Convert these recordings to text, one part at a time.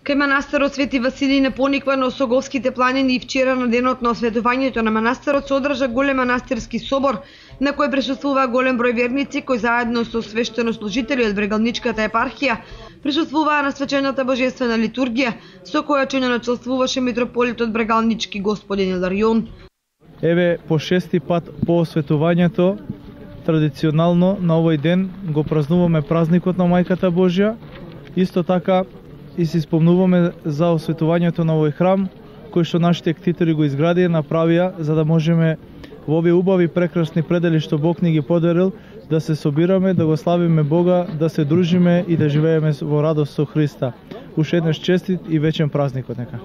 Кај манастирот Свети Василий не пониква на Осоговските планини и вчера на денот на осветувањето на манастирот се одржа голем манастирски собор на кој присуствува голем број верници кои заедно со свештенослужители од Брегалничката епархија присуствуваа на свечената божествена литургија со која ќе начелствуваше митрополитот Брегалнички господин Иларион. Еве по шести пат по осветувањето традиционално на овој ден го празнуваме празникот на Мајката Божја. Исто така и се спомнуваме за осветувањето на овој храм кој што нашите ктитори го изградија и направија за да можеме во овие убави прекрасни предели што Бог ни ги подарил да се собираме, да го славиме Бога, да се дружиме и да живееме во радост со Христа. Уште еднаш честит и вечен празник нека.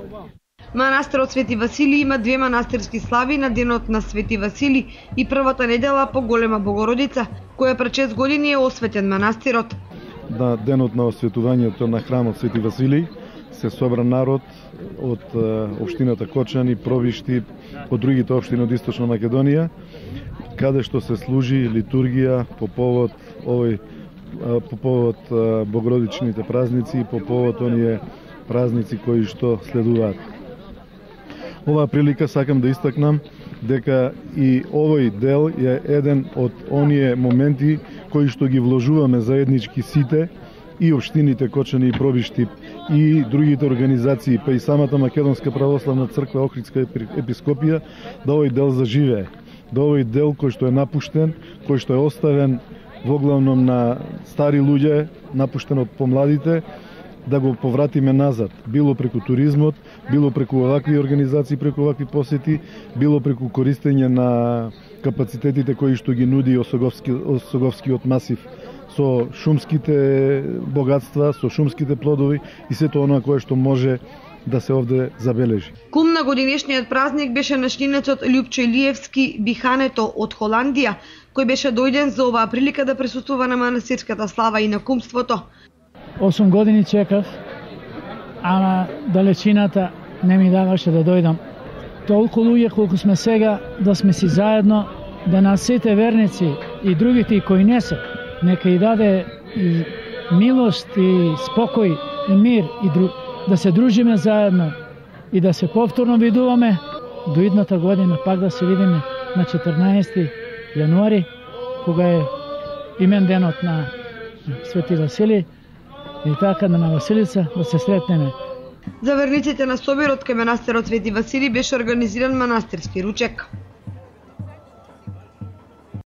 Манастирот Свети Василий има две манастирски слави на денот на Свети Василий и првата недела по Голема Богородица, која пред 6 години е осветен манастирот. На денот на осветувањето на храмот Свети Василий се собра народ од општината Кочани, Провишти, од другите општини од Источна Македонија, каде што се служи литургија по повод богородичните празници и по повод оние празници кои што следуваат. Оваа прилика сакам да истакнам дека и овој дел е еден од оние моменти кои што ги вложуваме заеднички сите, и општините Кочани и Провишти и другите организации, па и самата Македонска православна црква, Охридска епископија, да овој дел заживее. Да овој дел кој што е напуштен, кој што е оставен воглавном на стари луѓе, напуштен од помладите, да го повратиме назад, било преку туризмот, било преку овакви организации, преку овакви посети, било преку користење на капацитетите кои што ги нуди Осоговскиот масив со шумските богатства, со шумските плодови и сето оноа кое што може да се овде забележи. Кум на годинешниот празник беше наштинецот Љупчо Илиевски Бихането од Холандија, кој беше дојден за оваа прилика да присуствува на манастирската слава и на кумството. 8 години чекав, ама далечината не ми даваше да дојдам. Толку луѓе колку сме сега, да сме си заедно, да нас сите верници и другите кои не се, нека и даде и милост и спокој и мир и да се дружиме заедно и да се повторно видуваме до идната година, пак да се видиме на 14. јануари, кога е имен денот на Свети Василий и така на Василица да се сретнеме. За верниците на собирот кај манастирот Свети Василий беше организиран манастирски ручек.